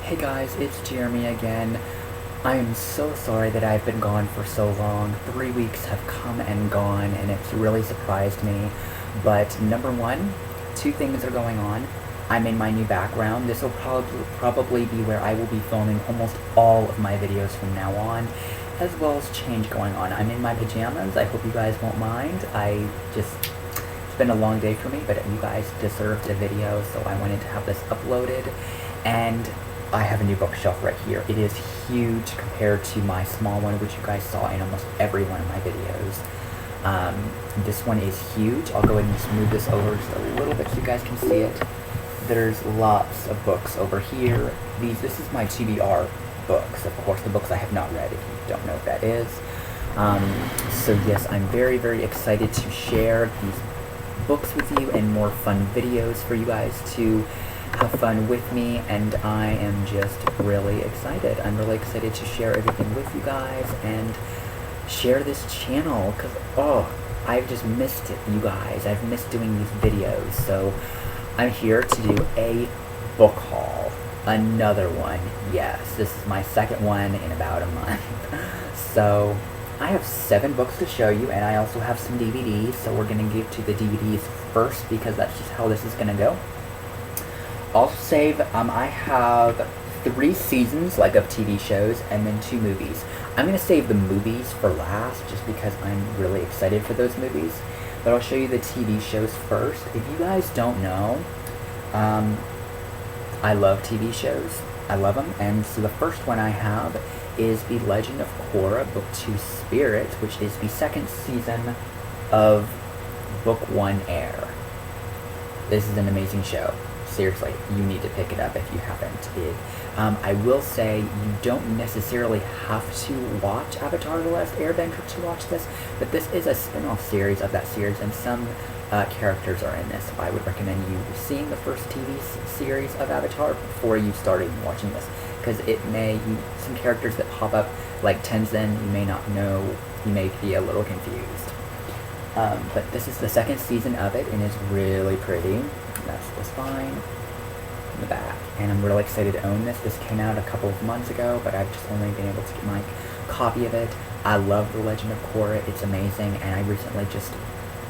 Hey guys, it's Jeremy again. I am so sorry that I've been gone for so long. 3 weeks have come and gone, and it's really surprised me. But number one, two things are going on. I'm in my new background. This will probably be where I will be filming almost all of my videos from now on, as well as change going on. I'm in my pajamas. I hope you guys won't mind. It's been a long day for me, but you guys deserved a video, so I wanted to have this uploaded. And I have a new bookshelf right here. It is huge compared to my small one, which you guys saw in almost every one of my videos. This one is huge. I'll go ahead and just move this over just a little bit so you guys can see it. There's lots of books over here. This is my TBR books, of course, the books I have not read, if you don't know what that is. So yes, I'm very, very excited to share these books with you and more fun videos for you guys to have fun with me, and I am just really excited. I'm really excited to share everything with you guys and share this channel, because, I've just missed it, you guys. I've missed doing these videos, so I'm here to do a book haul. Another one, yes. This is my second one in about a month. So I have 7 books to show you, and I also have some DVDs, so we're going to get to the DVDs first, because that's just how this is going to go. I'll save, I have 3 seasons, of TV shows, and then 2 movies. I'm going to save the movies for last, just because I'm really excited for those movies. But I'll show you the TV shows first. If you guys don't know, I love TV shows. I love them. And so the first one I have is The Legend of Korra, Book 2 Spirit, which is the 2nd season of Book 1 Air. This is an amazing show. Seriously, you need to pick it up if you haven't. I will say you don't necessarily have to watch Avatar: The Last Airbender to watch this, but this is a spin-off series of that series, and some characters are in this. So I would recommend you seeing the first TV series of Avatar before you started watching this, because some characters that pop up, like Tenzin, you may not know, you may be a little confused. But this is the 2nd season of it, and it's really pretty. That's the spine, and the back, and I'm really excited to own this. This came out a couple of months ago, but I've just only been able to get my copy of it. I love The Legend of Korra. It's amazing, and I recently just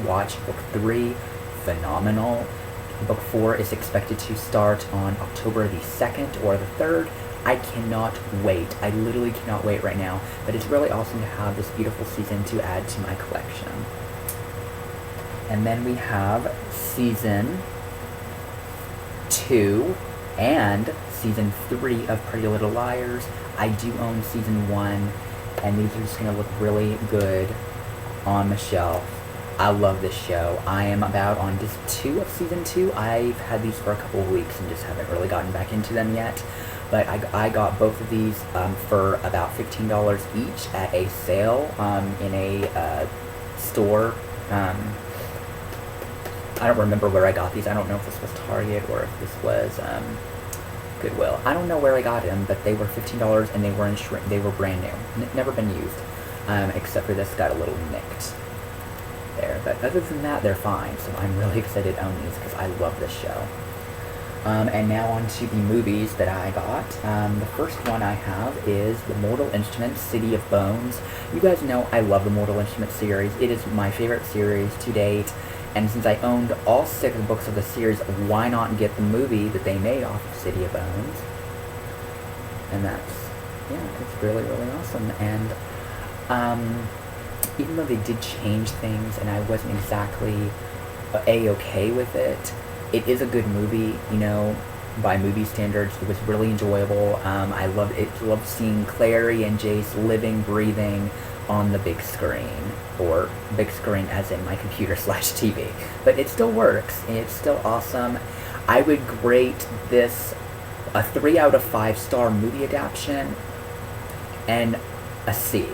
watched Book 3. Phenomenal. Book 4 is expected to start on October the 2nd or the 3rd. I cannot wait. I literally cannot wait right now, but it's really awesome to have this beautiful season to add to my collection. And then we have Season 2 and Season 3 of Pretty Little Liars. I do own Season 1, and these are just going to look really good on the shelf. I love this show. I am about on disc 2 of Season 2. I've had these for a couple of weeks and just haven't really gotten back into them yet. But I got both of these for about $15 each at a sale in a store. I don't remember where I got these. I don't know if this was Target or if this was Goodwill. I don't know where I got them, but they were $15 and they were brand new. Never been used, except for this got a little nicked there. But other than that, they're fine. So I'm really excited to own these because I love this show. And now on to the movies that I got. The first one I have is The Mortal Instruments, City of Bones. You guys know I love the Mortal Instruments series. It is my favorite series to date. And since I owned all 6 books of the series, why not get the movie that they made off of City of Bones? And it's really, really awesome. And even though they did change things and I wasn't exactly A-okay with it, it is a good movie, by movie standards. It was really enjoyable. I loved it. Loved seeing Clare and Jace living, breathing on the big screen, or big screen as in my computer/TV. But it still works, and it's still awesome. I would grade this a 3 out of 5 star movie adaptation, and a C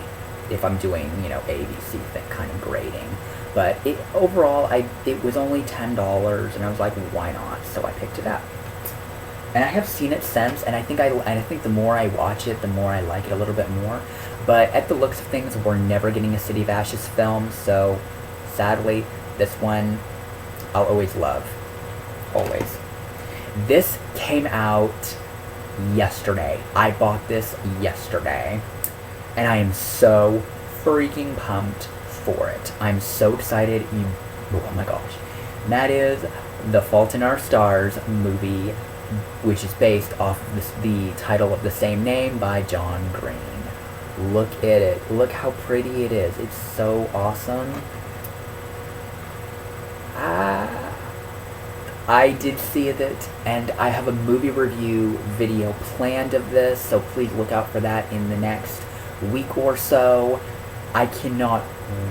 if I'm doing, A, B, C kind of grading. But overall, it was only $10, and I was like, why not? So I picked it up. And I have seen it since, and I think the more I watch it, the more I like it a little bit more. But at the looks of things, we're never getting a City of Ashes film, so sadly, this one I'll always love. Always. This came out yesterday. I bought this yesterday. And I am so freaking pumped for it. I'm so excited. Oh my gosh. And that is The Fault in Our Stars movie, which is based off of the title of the same name by John Green. Look at it. Look how pretty it is. It's so awesome. I did see it, and I have a movie review video planned of this, so please look out for that in the next week or so. I cannot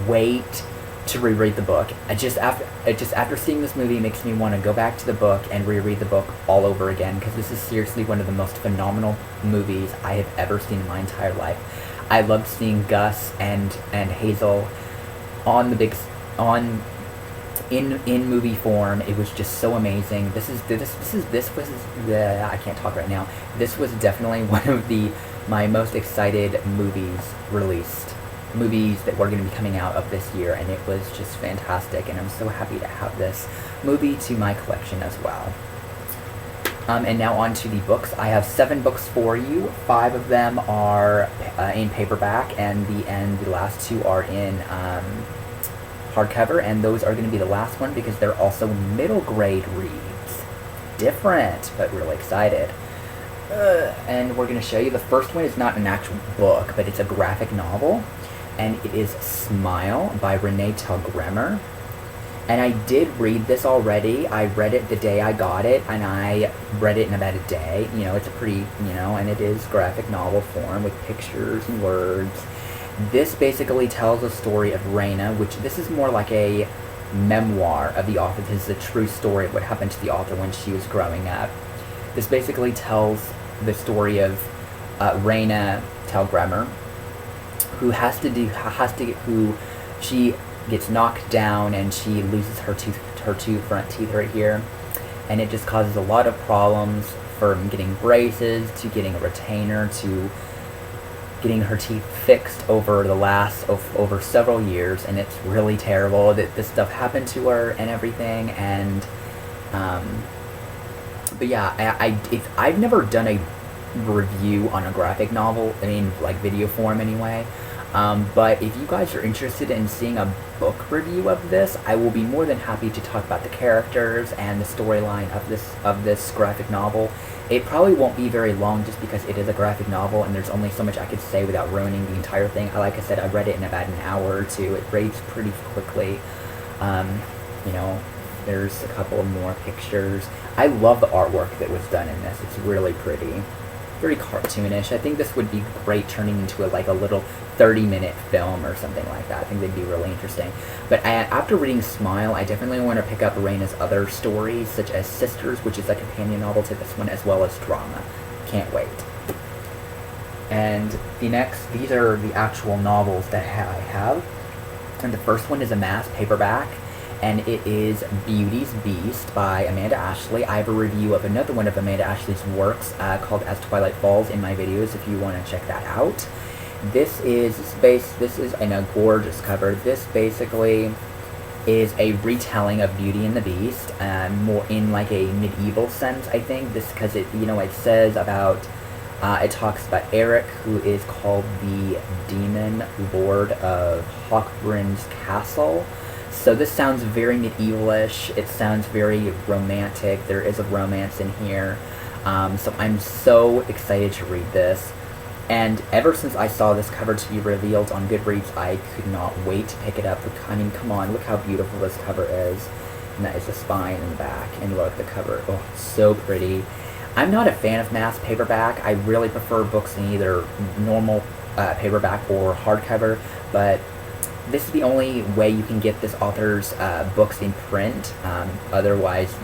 wait to reread the book. Just after seeing this movie, it makes me want to go back to the book and reread the book all over again, because this is seriously one of the most phenomenal movies I have ever seen in my entire life. I loved seeing Gus and Hazel on the big in movie form. It was just so amazing. I can't talk right now. This was definitely one of my most excited movies that were going to be coming out of this year, and it was just fantastic, and I'm so happy to have this movie to my collection as well. And now on to the books. I have 7 books for you. 5 of them are in paperback, and the last 2 are in hardcover, and those are going to be the last one because they're also middle grade reads. Different, but really excited. And we're going to show you, the first one is not an actual book, but it's a graphic novel, and it is Smile by Renee Telgemeier. And I did read this already. I read it the day I got it, and I read it in about a day. You know, it's a pretty, and it is graphic novel form with pictures and words. This basically tells a story of Raina, which this is more like a memoir of the author. This is a true story of what happened to the author when she was growing up. This basically tells the story of Raina Telgemeier, who she gets knocked down and she loses her two front teeth right here, and it just causes a lot of problems, from getting braces to getting a retainer to getting her teeth fixed over several years, and it's really terrible that this stuff happened to her and everything. And but yeah, I've never done a review on a graphic novel, like video form anyway. But if you guys are interested in seeing a book review of this, I will be more than happy to talk about the characters and the storyline of this graphic novel. It probably won't be very long, just because it is a graphic novel and there's only so much I could say without ruining the entire thing. Like I said, I read it in about an hour or two. It reads pretty quickly. There's a couple more pictures. I love the artwork that was done in this. It's really pretty. Very cartoonish. I think this would be great turning into a little 30-minute film or something like that. I think they'd be really interesting. But after reading Smile, I definitely want to pick up Raina's other stories, such as Sisters, which is a companion novel to this one, as well as Drama. Can't wait. And these are the actual novels that I have. And the first one is a mass paperback, and it is Beauty's Beast by Amanda Ashley. I have a review of another one of Amanda Ashley's works called As Twilight Falls in my videos if you want to check that out. This is in a gorgeous cover. This basically is a retelling of Beauty and the Beast, more in like a medieval sense, I think. This, because it says about, it talks about Eric, who is called the Demon Lord of Hawkbryn's Castle. So this sounds very medievalish. It sounds very romantic. There is a romance in here. So I'm so excited to read this. And ever since I saw this cover to be revealed on Goodreads, I could not wait to pick it up. Come on, look how beautiful this cover is. And that is the spine and the back. And look, the cover, oh, it's so pretty. I'm not a fan of mass paperback. I really prefer books in either normal paperback or hardcover, but this is the only way you can get this author's books in print. Otherwise,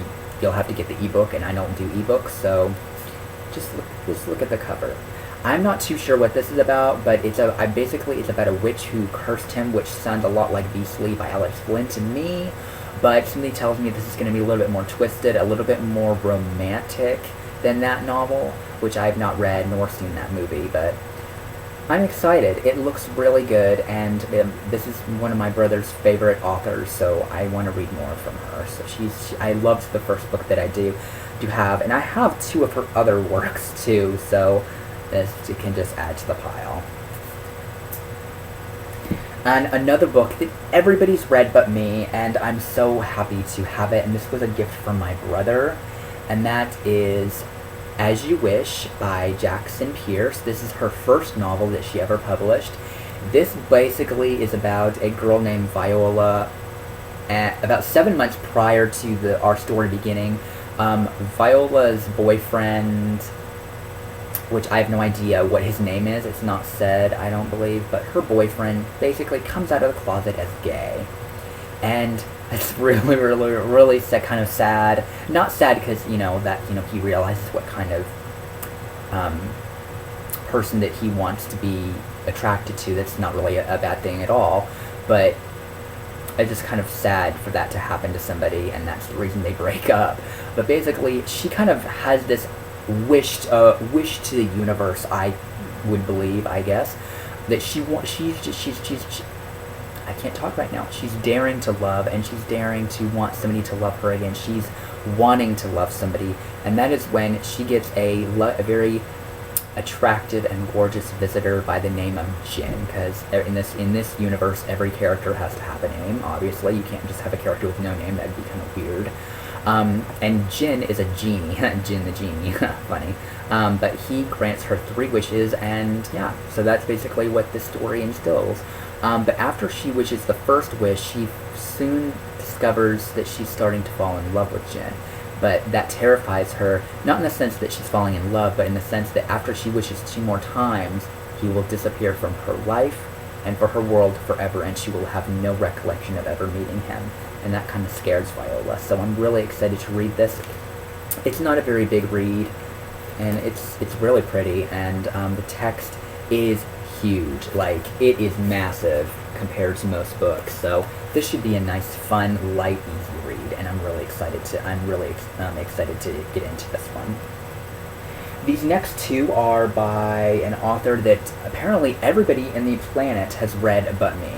you'll have to get the ebook, and I don't do ebooks, so just look at the cover. I'm not too sure what this is about, but basically it's about a witch who cursed him, which sounds a lot like Beastly by Alex Flynn to me, but something tells me this is going to be a little bit more twisted, a little bit more romantic than that novel, which I have not read nor seen that movie, but I'm excited. It looks really good, and this is one of my brother's favorite authors, so I want to read more from her. So I loved the first book that I do have, and I have 2 of her other works too, so this can just add to the pile. And another book that everybody's read but me, and I'm so happy to have it, and this was a gift from my brother, and that is As You Wish by Jackson Pearce. This is her first novel that she ever published. This basically is about a girl named Viola. About 7 months prior to our story beginning, Viola's boyfriend, which I have no idea what his name is, it's not said, I don't believe, but her boyfriend basically comes out of the closet as gay. And it's really kind of sad. Not sad because, that, he realizes what kind of person that he wants to be attracted to. That's not really a bad thing at all, but it's just kind of sad for that to happen to somebody, and that's the reason they break up. But basically, she kind of has this wish to the universe, I would believe, I guess, that she's I can't talk right now. She's daring to love, and she's daring to want somebody to love her again. She's wanting to love somebody, and that is when she gets a very attractive and gorgeous visitor by the name of Jin, because in this universe, every character has to have a name. Obviously, you can't just have a character with no name. That'd be kind of weird. And Jin is a genie. Jin the genie. Funny. But he grants her 3 wishes, and yeah, so that's basically what this story instills. But after she wishes the first wish, she soon discovers that she's starting to fall in love with Jin. But that terrifies her, not in the sense that she's falling in love, but in the sense that after she wishes 2 more times, he will disappear from her life and for her world forever, and she will have no recollection of ever meeting him. And that kind of scares Viola. So I'm really excited to read this. It's not a very big read, and it's really pretty, and the text is huge. Like, it is massive compared to most books. So this should be a nice, fun, light, easy read, and I'm really excited to get into this one. These next 2 are by an author that apparently everybody in the planet has read but me.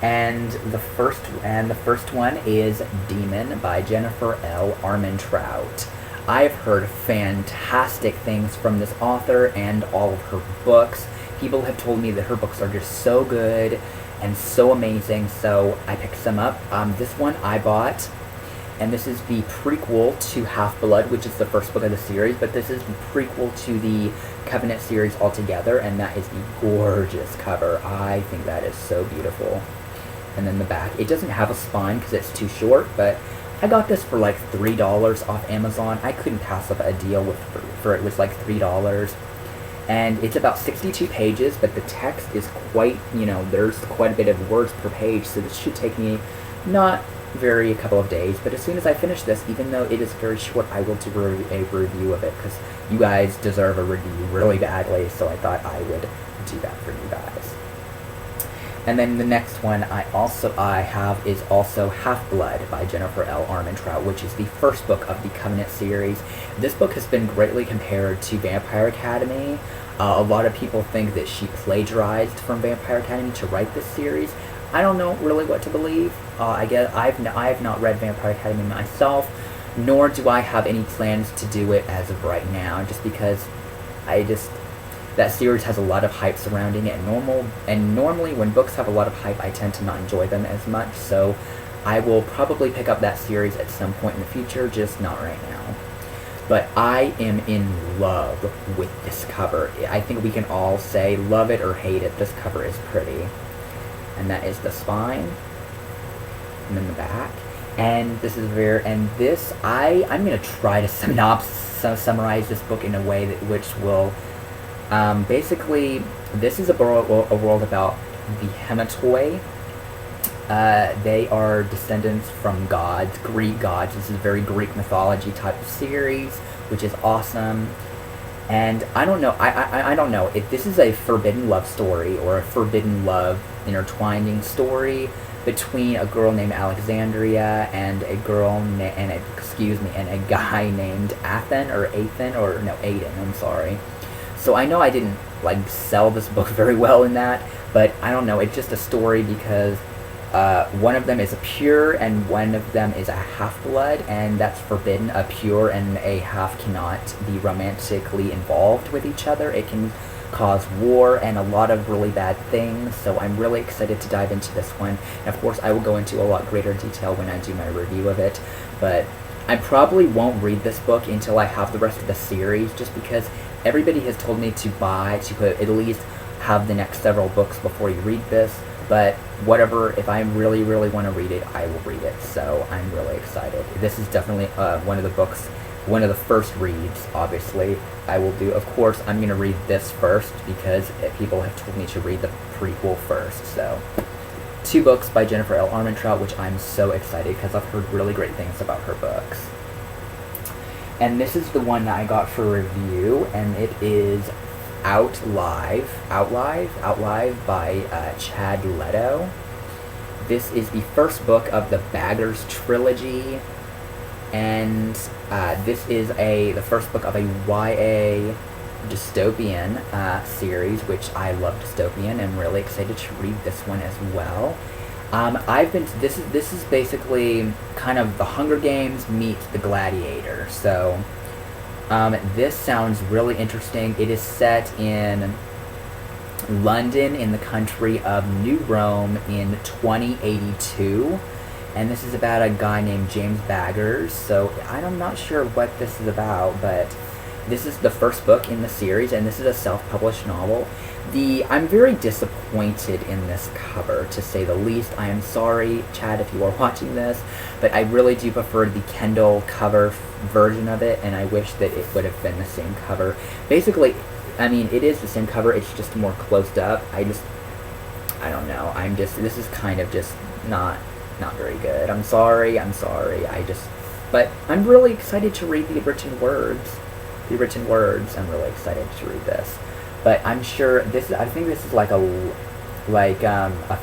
And the first one is Daimon by Jennifer L. Armentrout. I've heard fantastic things from this author and all of her books. People have told me that her books are just so good and so amazing, so I picked some up. This one I bought, and this is the prequel to Half-Blood, which is the first book of the series, but this is the prequel to the Covenant series altogether, and that is the gorgeous cover. I think that is so beautiful. And then the back. It doesn't have a spine because it's too short, but I got this for like $3 off Amazon. I couldn't pass up a deal for it was like $3. And it's about 62 pages, but the text is quite, there's quite a bit of words per page, so this should take me not a couple of days, but as soon as I finish this, even though it is very short, I will do a review of it, because you guys deserve a review really badly, so I thought I would do that for you guys. And then the next one I have is also Half-Blood by Jennifer L. Armentrout, which is the first book of the Covenant series. This book has been greatly compared to Vampire Academy. A lot of people think that she plagiarized from Vampire Academy to write this series. I don't know really what to believe. I guess I have not read Vampire Academy myself, nor do I have any plans to do it as of right now, just because that series has a lot of hype surrounding it, and normally when books have a lot of hype, I tend to not enjoy them as much, so I will probably pick up that series at some point in the future, just not right now. But I am in love with this cover. I think we can all say, love it or hate it, this cover is pretty. And that is the spine, and then the back, and this is I'm going to try to summarize this book in a way which will, basically, this is a world about the Hematoi. They are descendants from gods, Greek gods. This is a very Greek mythology type of series, which is awesome. And I don't know, I don't know if this is a forbidden love story or a forbidden love intertwining story between a girl named Alexandria and a guy named Aiden, I'm sorry. So I know I didn't, like, sell this book very well in that, but I don't know, it's just a story because one of them is a pure and one of them is a half-blood, and that's forbidden. A pure and a half cannot be romantically involved with each other. It can cause war and a lot of really bad things, so I'm really excited to dive into this one. And of course I will go into a lot greater detail when I do my review of it, but I probably won't read this book until I have the rest of the series, just because everybody has told me to at least have the next several books before you read this. But whatever, if I really, really want to read it, I will read it. So I'm really excited. This is definitely one of the books, one of the first reads, obviously, I will do. Of course, I'm going to read this first because people have told me to read the prequel first. So 2 books by Jennifer L. Armentrout, which I'm so excited because I've heard really great things about her books. And this is the one that I got for review, and it is Outlive by Chad Leto. This is the first book of the Baggers trilogy, and this is the first book of a YA dystopian series, which I love dystopian. I'm really excited to read this one as well. This is basically kind of the Hunger Games meets the Gladiator, so this sounds really interesting. It is set in London, in the country of New Rome, in 2082, and this is about a guy named James Baggers. So I'm not sure what this is about, but this is the first book in the series, and this is a self-published novel. I'm very disappointed in this cover, to say the least. I am sorry, Chad, if you are watching this, but I really do prefer the Kindle cover version of it, and I wish that it would have been the same cover. Basically, I mean, it is the same cover, it's just more closed up. I don't know, this is kind of just not very good. I'm sorry, but I'm really excited to read the written words. I'm really excited to read this. But I'm sure I think this is like a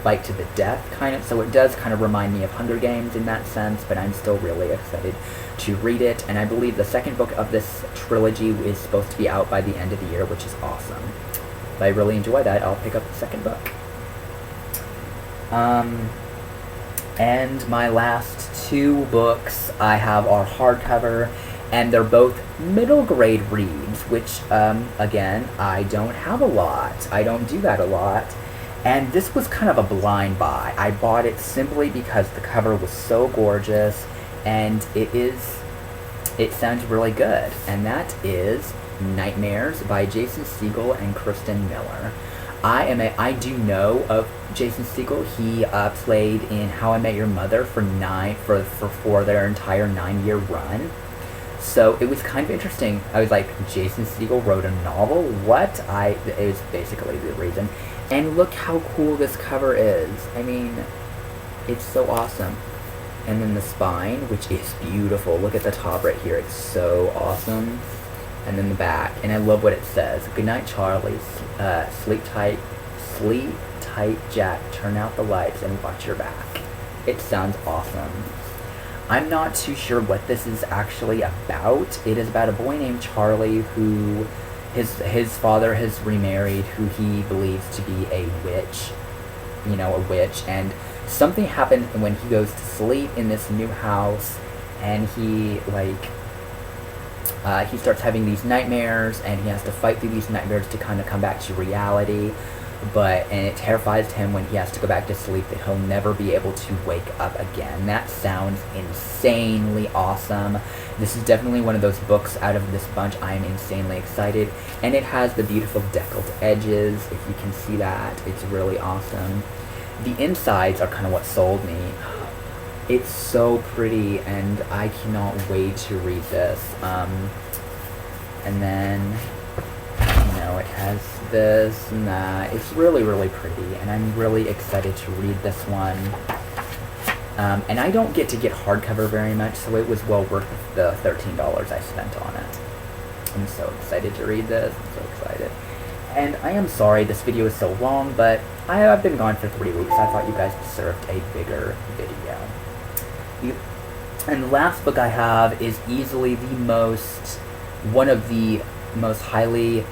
fight to the death kind of, so it does kind of remind me of Hunger Games in that sense, but I'm still really excited to read it, and I believe the second book of this trilogy is supposed to be out by the end of the year, which is awesome. If I really enjoy that, I'll pick up the second book. And my last 2 books I have are hardcover, and they're both middle grade reads, which, again, I don't have a lot. I don't do that a lot. And this was kind of a blind buy. I bought it simply because the cover was so gorgeous, and it sounds really good. And that is Nightmares by Jackson Segel and Kirsten Miller. I do know of Jackson Segel. He played in How I Met Your Mother for their entire 9-year run. So it was kind of interesting. I was like, Jackson Segel wrote a novel? What? It was basically the reason. And look how cool this cover is. I mean, it's so awesome. And then the spine, which is beautiful. Look at the top right here. It's so awesome. And then the back. And I love what it says. Good night, Charlie. Sleep tight, Jack. Turn out the lights and watch your back. It sounds awesome. I'm not too sure what this is actually about. It is about a boy named Charlie who his father has remarried, who he believes to be a witch, and something happened when he goes to sleep in this new house, and he starts having these nightmares, and he has to fight through these nightmares to kind of come back to reality. And it terrifies him when he has to go back to sleep that he'll never be able to wake up again. That sounds insanely awesome. This is definitely one of those books out of this bunch I am insanely excited. And it has the beautiful deckled edges, if you can see that. It's really awesome. The insides are kind of what sold me. It's so pretty, and I cannot wait to read this. And then, it has this and that. It's really, really pretty, and I'm really excited to read this one. And I don't get hardcover very much, so it was well worth the $13 I spent on it. I'm so excited to read this. I'm so excited. And I am sorry this video is so long, but I've been gone for 3 weeks. I thought you guys deserved a bigger video. And the last book I have is easily one of the most highly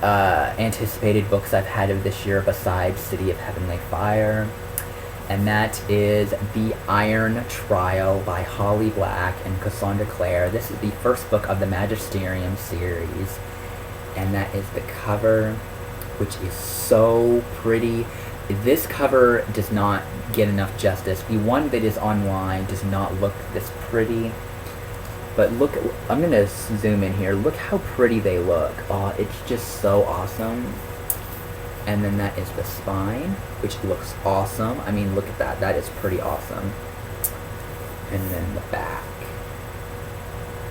anticipated books I've had of this year besides City of Heavenly Fire. And that is The Iron Trial by Holly Black and Cassandra Clare. This is the first book of the Magisterium series. And that is the cover, which is so pretty. This cover does not get enough justice. The one that is online does not look this pretty. But look, I'm going to zoom in here. Look how pretty they look. Oh, it's just so awesome. And then that is the spine, which looks awesome. I mean, look at that. That is pretty awesome. And then the back.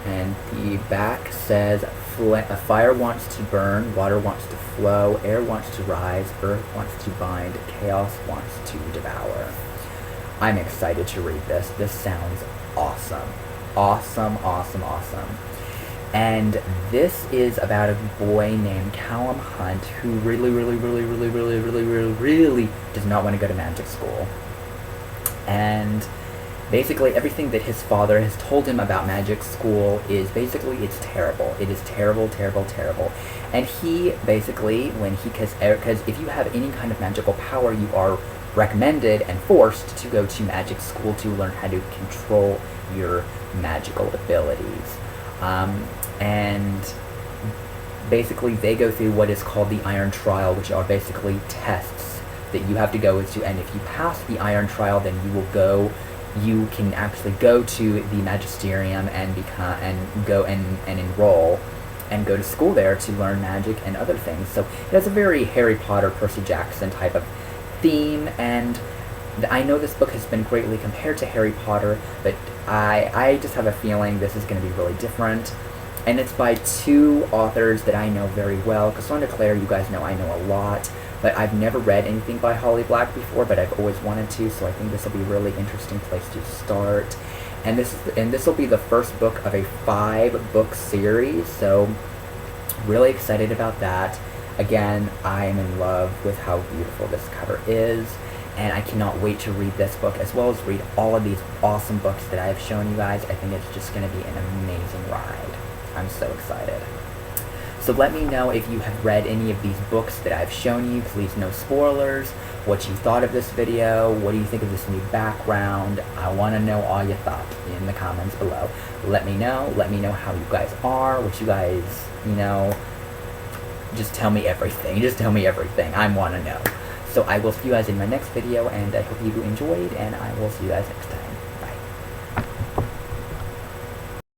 And the back says, fire wants to burn, water wants to flow, air wants to rise, earth wants to bind, chaos wants to devour. I'm excited to read this. This sounds awesome. Awesome, awesome, awesome. And this is about a boy named Callum Hunt who really does not want to go to magic school. And basically everything that his father has told him about magic school is basically it's terrible. It is terrible, terrible, terrible. And he basically, because if you have any kind of magical power, you are recommended and forced to go to magic school to learn how to control your magical abilities. And basically they go through what is called the Iron Trial, which are basically tests that you have to go into, and if you pass the Iron Trial, then you can actually go to the Magisterium and enroll and go to school there to learn magic and other things. So it has a very Harry Potter, Percy Jackson type of theme, and I know this book has been greatly compared to Harry Potter, but I just have a feeling this is going to be really different. And it's by two authors that I know very well. Cassandra Clare, you guys know I know a lot, but I've never read anything by Holly Black before, but I've always wanted to, so I think this will be a really interesting place to start. And this will be the first book of a 5-book series, so really excited about that. Again, I am in love with how beautiful this cover is, and I cannot wait to read this book as well as read all of these awesome books that I have shown you guys. I think it's just going to be an amazing ride. I'm so excited. So let me know if you have read any of these books that I've shown you. Please, no spoilers. What you thought of this video. What do you think of this new background? I want to know all your thoughts in the comments below. Let me know. Let me know how you guys are. What you guys, just tell me everything. Just tell me everything. I want to know. So I will see you guys in my next video, and I hope you enjoyed, and I will see you guys next time.